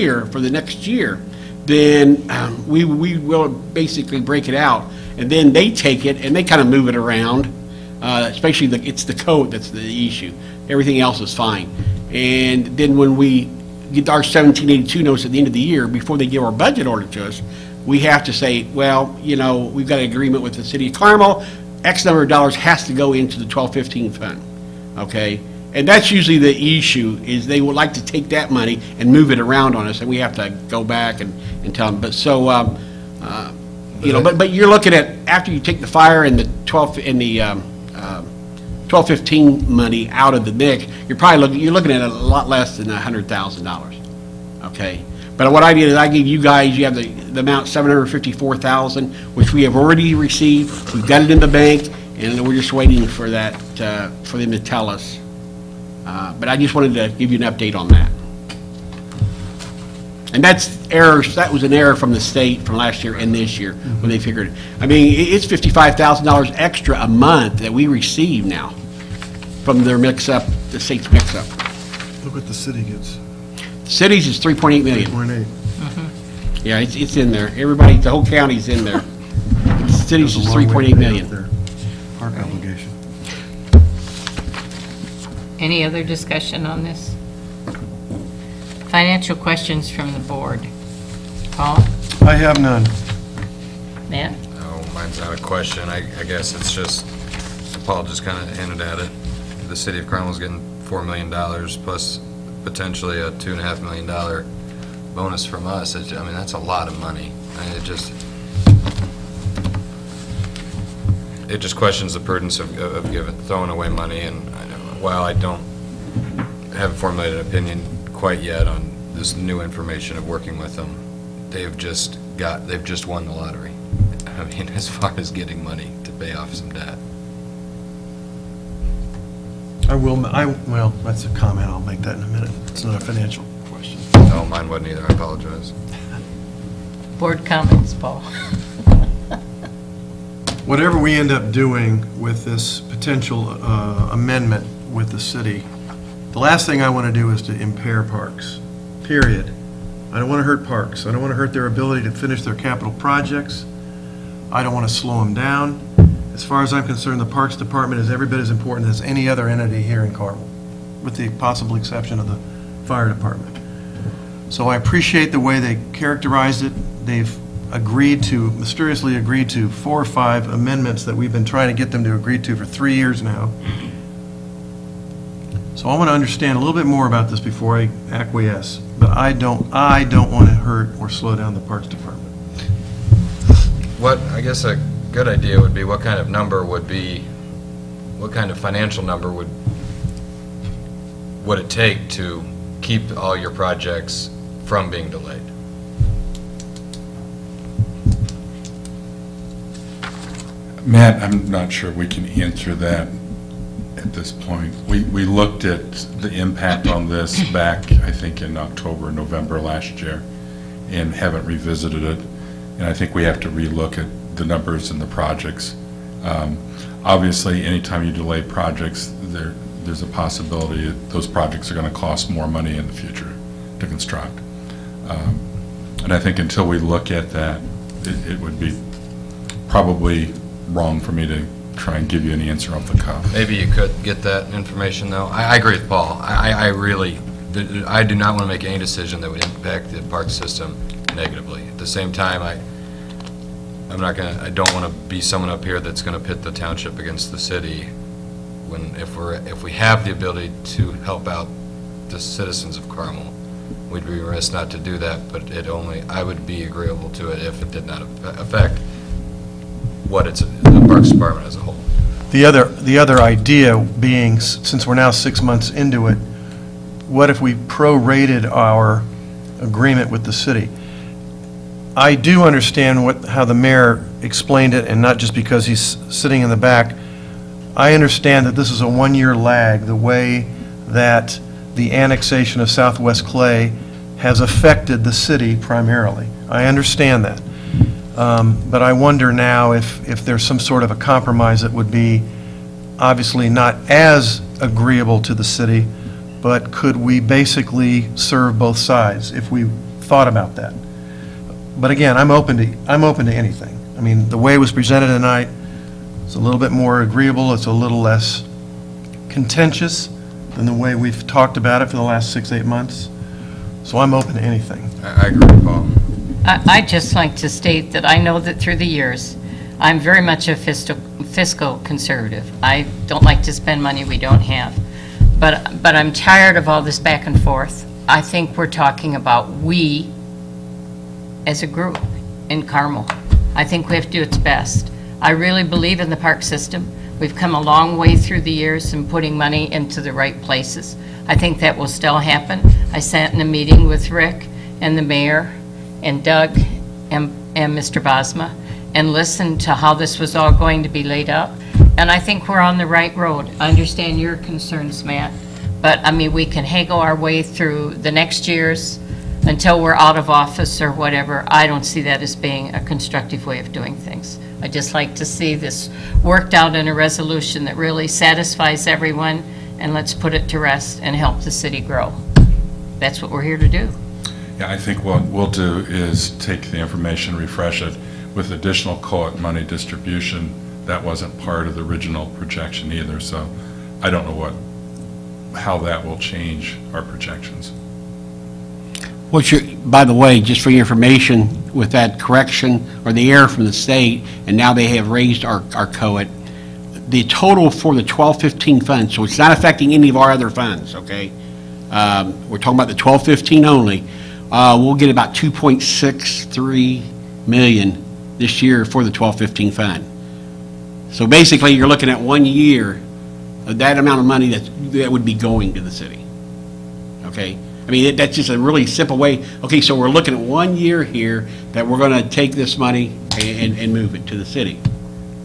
year, for the next year, then we will basically break it out, and then they take it and they kind of move it around. Especially it's the code that's the issue. Everything else is fine. And then when we get our 1782 notice at the end of the year, before they give our budget order to us, we have to say, well, you know, we've got an agreement with the city of Carmel, X number of dollars has to go into the 1215 fund, okay? And that's usually the issue, is they would like to take that money and move it around on us, and we have to go back and tell them. But so, you know, but you're looking at, after you take the fire and the 1215 money out of the mix, you're looking at a lot less than $100,000, okay? But what I did is I gave you guys, you have the amount $754,000, which we have already received. We've got it in the bank, and we're just waiting for that, for them to tell us. But I just wanted to give you an update on that. And that's errors. That was an error from the state from last year and this year when they figured it. I mean, it's $55,000 extra a month that we receive now from their mix-up, the state's mix-up. Look what the city gets. The city's is 3.8 million. 3.8. Yeah, it's in there. Everybody, the whole county's in there. The city's is 3.8 million. Park obligation. Any other discussion on this? Financial questions from the board. Paul? I have none. Matt? No, mine's not a question. I guess it's just, Paul just kind of hinted at it. The city of Carmel's getting $4 million plus potentially a $2.5 million bonus from us. I mean, that's a lot of money. And it just questions the prudence of throwing away money. And while I don't have a formulated opinion quite yet on this new information of working with them, they've just won the lottery. I mean, as far as getting money to pay off some debt. Well, that's a comment. I'll make that in a minute. It's not a financial question. No, mine wasn't either. I apologize. Board comments, Paul. Whatever we end up doing with this potential amendment with the city, the last thing I want to do is to impair parks, period. I don't want to hurt parks. I don't want to hurt their ability to finish their capital projects. I don't want to slow them down. As far as I'm concerned, the Parks Department is every bit as important as any other entity here in Carmel, with the possible exception of the Fire Department. So I appreciate the way they characterized it. They've mysteriously agreed to 4 or 5 amendments that we've been trying to get them to agree to for 3 years now. So I want to understand a little bit more about this before I acquiesce. But I don't want to hurt or slow down the Parks Department. I guess a good idea would be what kind of financial number would it take to keep all your projects from being delayed? Matt, I'm not sure we can answer that at this point. We looked at the impact on this back, I think, in October, November last year, and haven't revisited it. And I think we have to relook at the numbers and the projects. Obviously, anytime you delay projects, there's a possibility that those projects are going to cost more money in the future to construct. And I think until we look at that, it would be probably wrong for me to try and give you an answer off the cuff. Maybe you could get that information, though. I agree with Paul. I do not want to make any decision that would impact the park system negatively. At the same time, I don't want to be someone up here that's going to pit the township against the city if we have the ability to help out the citizens of Carmel. We'd be remiss not to do that, but I would be agreeable to it if it did not affect the Parks Department as a whole. The other idea being, since we're now 6 months into it, what if we prorated our agreement with the city? I do understand how the mayor explained it, and not just because he's sitting in the back. I understand that this is a 1-year lag, the way that the annexation of Southwest Clay has affected the city primarily. I understand that. But I wonder now if there's some sort of a compromise that would be obviously not as agreeable to the city, but could we basically serve both sides if we thought about that? But again, I'm open to anything. I mean, the way it was presented tonight, it's a little bit more agreeable, it's a little less contentious than the way we've talked about it for the last 6-8 months. So I'm open to anything. I agree, Paul. I'd just like to state that I know that through the years, I'm very much a fiscal conservative. I don't like to spend money we don't have. But I'm tired of all this back and forth. I think we're talking about we as a group in Carmel. I think we have to do its best. I really believe in the park system. We've come a long way through the years in putting money into the right places. I think that will still happen. I sat in a meeting with Rick and the mayor and Doug and Mr. Bosma and listened to how this was all going to be laid out. And I think we're on the right road. I understand your concerns, Matt, but I mean, we can haggle our way through the next years until we're out of office or whatever. I don't see that as being a constructive way of doing things. I just like to see this worked out in a resolution that really satisfies everyone, and let's put it to rest and help the city grow. That's what we're here to do. Yeah, I think what we'll do is take the information, refresh it with additional COLT money distribution. That wasn't part of the original projection either, so I don't know how that will change our projections. By the way, just for your information, with that correction or the error from the state, and now they have raised our COIT, the total for the 12-15 fund, so it's not affecting any of our other funds, okay? We're talking about the 12-15 only. We'll get about 2.63 million this year for the 12-15 fund. So basically, you're looking at 1 year of that amount of money that would be going to the city, okay? I mean, that's just a really simple way. Okay, so we're looking at 1 year here that we're going to take this money and move it to the city.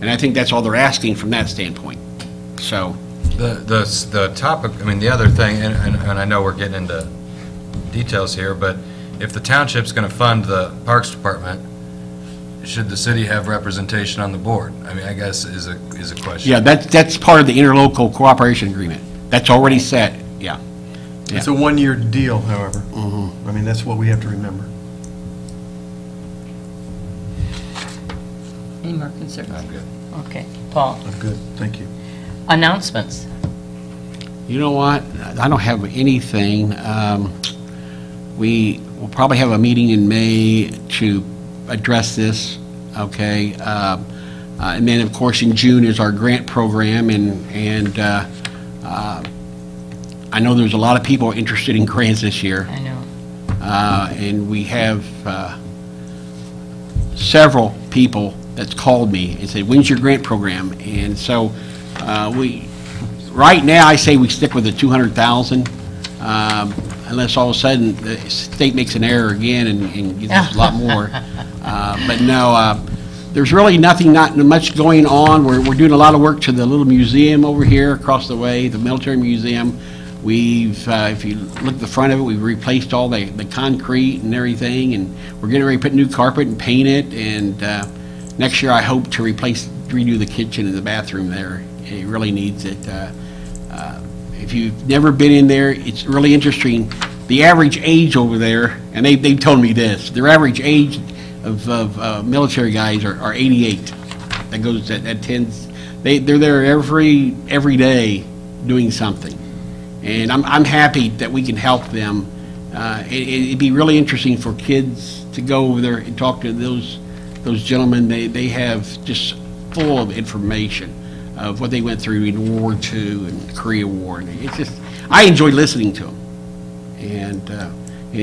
And I think that's all they're asking from that standpoint. So The topic, I mean, the other thing, and I know we're getting into details here, but if the township's going to fund the Parks Department, should the city have representation on the board? I mean, I guess is a question. yeah, that's part of the interlocal cooperation agreement. That's already set, yeah. It's a 1-year deal, however. I mean, that's what we have to remember. Any more concerns? I'm good. Okay, Paul. I'm good, thank you. Announcements. You know what? I don't have anything. We will probably have a meeting in May to address this, okay? And then, of course, in June is our grant program, and I know there's a lot of people interested in grants this year. I know. And we have several people that's called me and said, when's your grant program? And so right now, I say we stick with the 200,000, unless all of a sudden the state makes an error again and gives us a lot more. But no, there's really not much going on. We're doing a lot of work to the little museum over here across the way, the military museum. We've, if you look at the front of it, we've replaced all the concrete and everything, and we're getting ready to put new carpet and paint it, and next year I hope to redo the kitchen and the bathroom there. It really needs it. If you've never been in there, it's really interesting. The average age over there, and they've told me this, their average age of military guys are 88. That goes, that tends, they're there every day doing something. And I'm happy that we can help them. It'd be really interesting for kids to go over there and talk to those gentlemen. They have just full of information of what they went through in World War II and the Korea War. And it's just, I enjoy listening to them.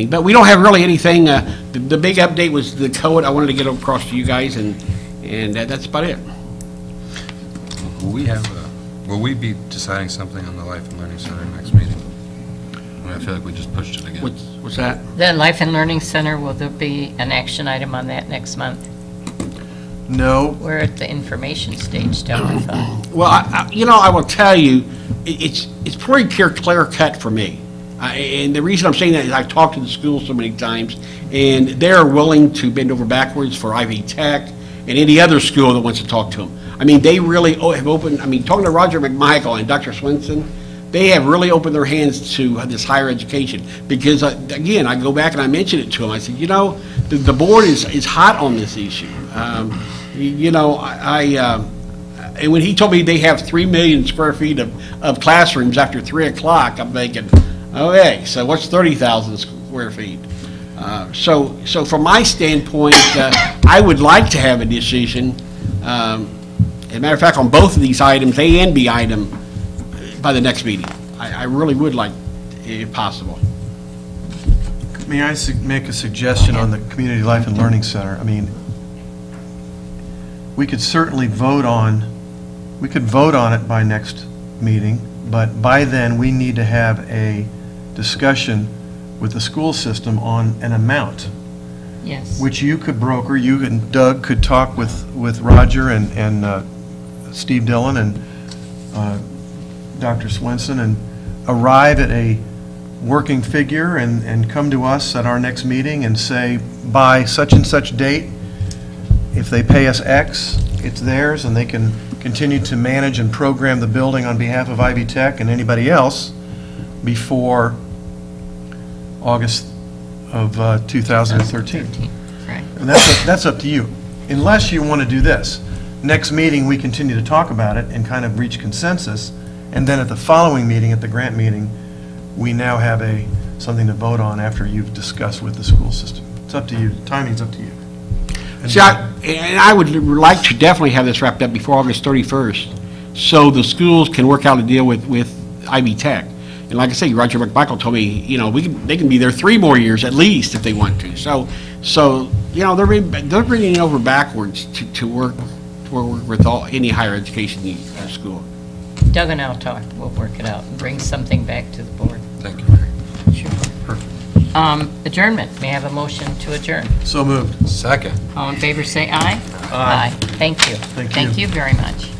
But we don't have really anything. The big update was the code. I wanted to get across to you guys, and that's about it. Will we be deciding something on the Life and Learning Center next meeting? I feel like we just pushed it again. What's that? The Life and Learning Center, will there be an action item on that next month? No, We're at the information stage still, I thought. Well, I will tell you, it's pretty clear cut for me. And the reason I'm saying that is I've talked to the school so many times, and they're willing to bend over backwards for Ivy Tech and any other school that wants to talk to them. I mean, they really have opened, I mean, talking to Roger McMichael and Dr. Swenson, they have really opened their hands to this higher education. Because, again, I go back and I mentioned it to them. I said, the board is hot on this issue. And when he told me they have 3 million square feet of classrooms after 3 o'clock, I'm thinking, okay, so what's 30,000 square feet? So from my standpoint, I would like to have a decision, as a matter of fact, on both of these items, A and B item, by the next meeting. I really would like, if possible. May I make a suggestion on the Community Life and Learning Center? I mean, we could certainly vote on it by next meeting, but by then, we need to have a discussion with the school system on an amount, Yes. which you could broker, you and Doug could talk with Roger and Steve Dillon and Dr. Swenson and arrive at a working figure and come to us at our next meeting and say, by such and such date, if they pay us X, it's theirs, and they can continue to manage and program the building on behalf of Ivy Tech and anybody else before August of 2013. Right. And that's up to you. Unless you want to do this. Next meeting, we continue to talk about it and kind of reach consensus, and then at the following meeting, at the grant meeting, we now have something to vote on after you've discussed with the school system. It's up to you. Timing's up to you. See, I would like to definitely have this wrapped up before August 31st, so the schools can work out a deal with Ivy Tech. And like I say, Roger McMichael told me, they can be there 3 more years at least if they want to. So they're bringing it over backwards to work with any higher education needs in the school. Doug and I'll talk, we'll work it out and bring something back to the board. Thank you, Mary. Sure. Adjournment, may I have a motion to adjourn? So moved. Second. All in favor, say aye. Aye. Thank you. Thank you. Thank you very much.